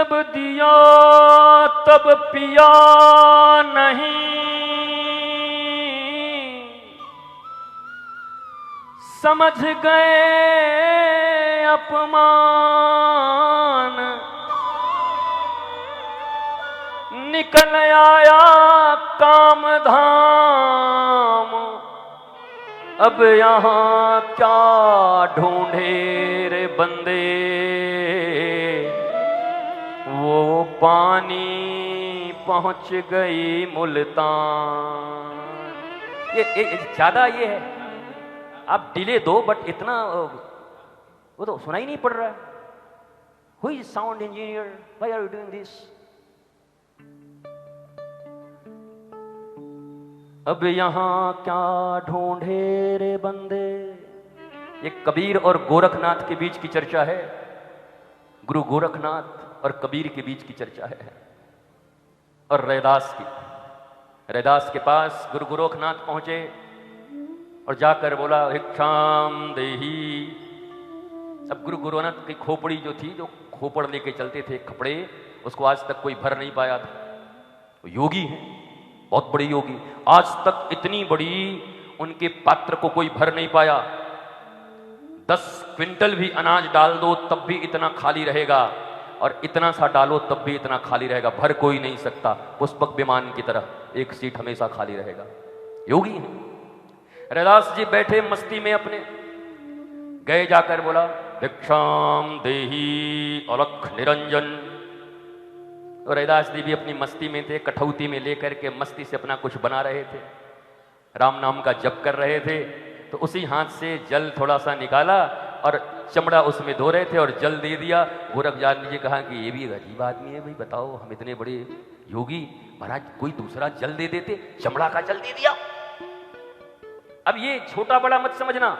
जब दिया तब पिया नहीं, समझ गए अपमान, निकल आया काम धाम। अब यहाँ क्या ढूंढे रे बंदे, वो पानी पहुंच गई मुल्तान। ये ज्यादा ये है, आप डिले दो बट इतना वो तो सुनाई नहीं पड़ रहा है। Who is sound engineer, why are you doing this? अब यहां क्या ढूंढे रे बंदे। ये कबीर और गोरखनाथ के बीच की चर्चा है, गुरु गोरखनाथ और कबीर के बीच की चर्चा है। और रैदास के पास गुरु गोरखनाथ पहुंचे और जाकर बोला भिक्षाम देही। अब गुरु गोरखनाथ की खोपड़ी जो थी, जो खोपड़ लेके चलते थे खपड़े, उसको आज तक कोई भर नहीं पाया था। तो योगी हैं, बहुत बड़े योगी, आज तक इतनी बड़ी उनके पात्र को कोई भर नहीं पाया। 10 क्विंटल भी अनाज डाल दो तब भी इतना खाली रहेगा, और इतना सा डालो तब भी इतना खाली रहेगा, भर कोई नहीं सकता। पुष्पक विमान की तरह एक सीट हमेशा खाली रहेगा। योगी हैं। रैदास जी बैठे मस्ती में अपने, गए जाकर बोला भिक्षाम देही अलख निरंजन। तो रैदास जी भी अपनी मस्ती में थे, कठौती में लेकर के मस्ती से अपना कुछ बना रहे थे, राम नाम का जप कर रहे थे। तो उसी हाथ से जल थोड़ा सा निकाला और चमड़ा उसमें धो रहे थे और जल दे दिया। गोरखनाथ जी कहा कि ये भी एक अजीब आदमी है भाई, बताओ हम इतने बड़े योगी, महाराज कोई दूसरा जल दे देते, चमड़ा का जल दे दिया। अब ये छोटा बड़ा मत समझना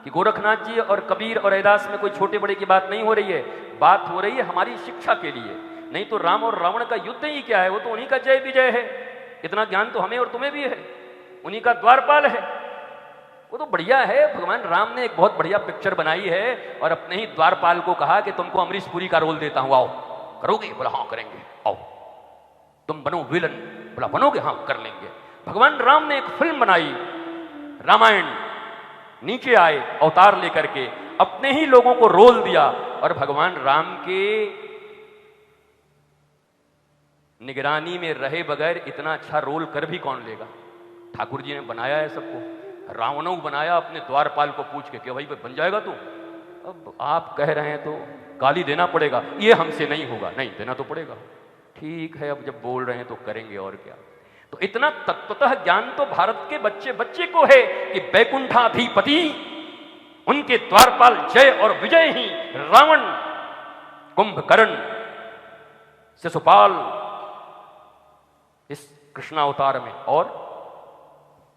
कि गोरखनाथ जी और कबीर और रैदास में कोई छोटे बड़े की बात नहीं हो रही है, बात हो रही है हमारी शिक्षा के लिए। नहीं तो राम और रावण का युद्ध ही क्या है, वो तो उन्हीं का जय विजय है। इतना ज्ञान तो हमें और तुम्हें भी है, उन्हीं का द्वारपाल है, वो तो बढ़िया है। भगवान राम ने एक बहुत बढ़िया पिक्चर बनाई है और अपने ही द्वारपाल को कहा कि तुमको अमरीश पुरी का रोल देता हूं, आओ करोगे? बोला हाँ करेंगे। आओ तुम बनो विलन, बोला बनोगे? हाँ कर लेंगे। भगवान राम ने एक फिल्म बनाई रामायण, नीचे आए अवतार लेकर के, अपने ही लोगों को रोल दिया। और भगवान राम के निगरानी में रहे बगैर इतना अच्छा रोल कर भी कौन लेगा? ठाकुर जी ने बनाया है सबको, रावणों बनाया अपने द्वारपाल को पूछ के कि भाई बन जाएगा तू? अब आप कह रहे हैं तो गाली देना पड़ेगा, ये हमसे नहीं होगा। नहीं देना तो पड़ेगा, ठीक है, अब जब बोल रहे हैं तो करेंगे और क्या। तो इतना तत्वतः ज्ञान तो भारत के बच्चे बच्चे को है कि बैकुंठाधिपति, उनके द्वारपाल जय और विजय ही रावण, कुंभकर्ण, शिशुपाल इस कृष्णावतार में, और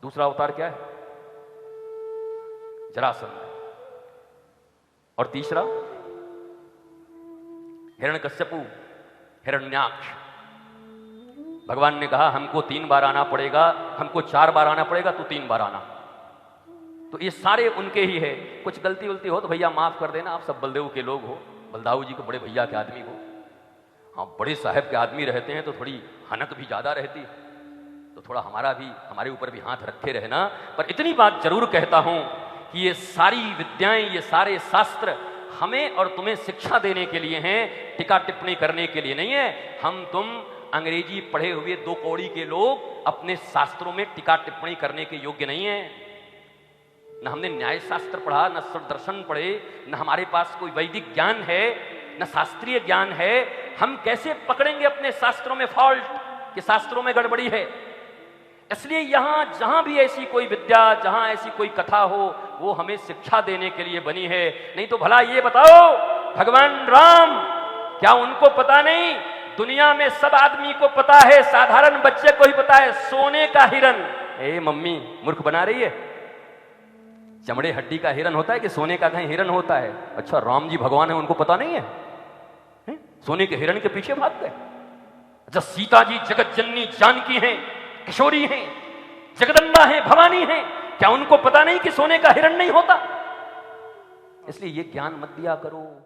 दूसरा अवतार क्या है? जरासंध, और तीसरा हिरण्यकश्यपु, हिरण्याक्ष। भगवान ने कहा हमको 3 बार आना पड़ेगा, हमको 4 बार आना पड़ेगा, तू 3 बार आना। तो ये सारे उनके ही है। कुछ गलती उलती हो तो भैया माफ कर देना, आप सब बलदेव के लोग हो, बलदाऊ जी को बड़े भैया के आदमी हो। हाँ बड़े साहब के आदमी रहते हैं तो थोड़ी हनक भी ज्यादा रहती है, तो थोड़ा हमारे ऊपर भी हाथ रखे रहना। पर इतनी बात जरूर कहता हूं कि ये सारी विद्याएं, ये सारे शास्त्र हमें और तुम्हें शिक्षा देने के लिए हैं, टीका टिप्पणी करने के लिए नहीं है। हम तुम अंग्रेजी पढ़े हुए 2 कौड़ी के लोग अपने शास्त्रों में टीका टिप्पणी करने के योग्य नहीं है। न हमने न्याय शास्त्र पढ़ा, न दर्शन पढ़े, न हमारे पास कोई वैदिक ज्ञान है, न शास्त्रीय ज्ञान है। हम कैसे पकड़ेंगे अपने शास्त्रों में फॉल्ट कि शास्त्रों में गड़बड़ी है? इसलिए यहां जहां भी ऐसी कोई विद्या, जहां ऐसी कोई कथा हो, वो हमें शिक्षा देने के लिए बनी है। नहीं तो भला ये बताओ, भगवान राम क्या उनको पता नहीं? दुनिया में सब आदमी को पता है, साधारण बच्चे को ही पता है, सोने का हिरन। ए मम्मी मूर्ख बना रही है, चमड़े हड्डी का हिरन होता है कि सोने का कहीं हिरन होता है? अच्छा राम जी भगवान है, उनको पता नहीं है? सोने के हिरन के पीछे भाग गए। अच्छा सीता जी जगत जननी जानकी हैं, किशोरी हैं, जगदम्बा हैं, भवानी हैं, क्या उनको पता नहीं कि सोने का हिरण नहीं होता? इसलिए ये ज्ञान मत दिया करो।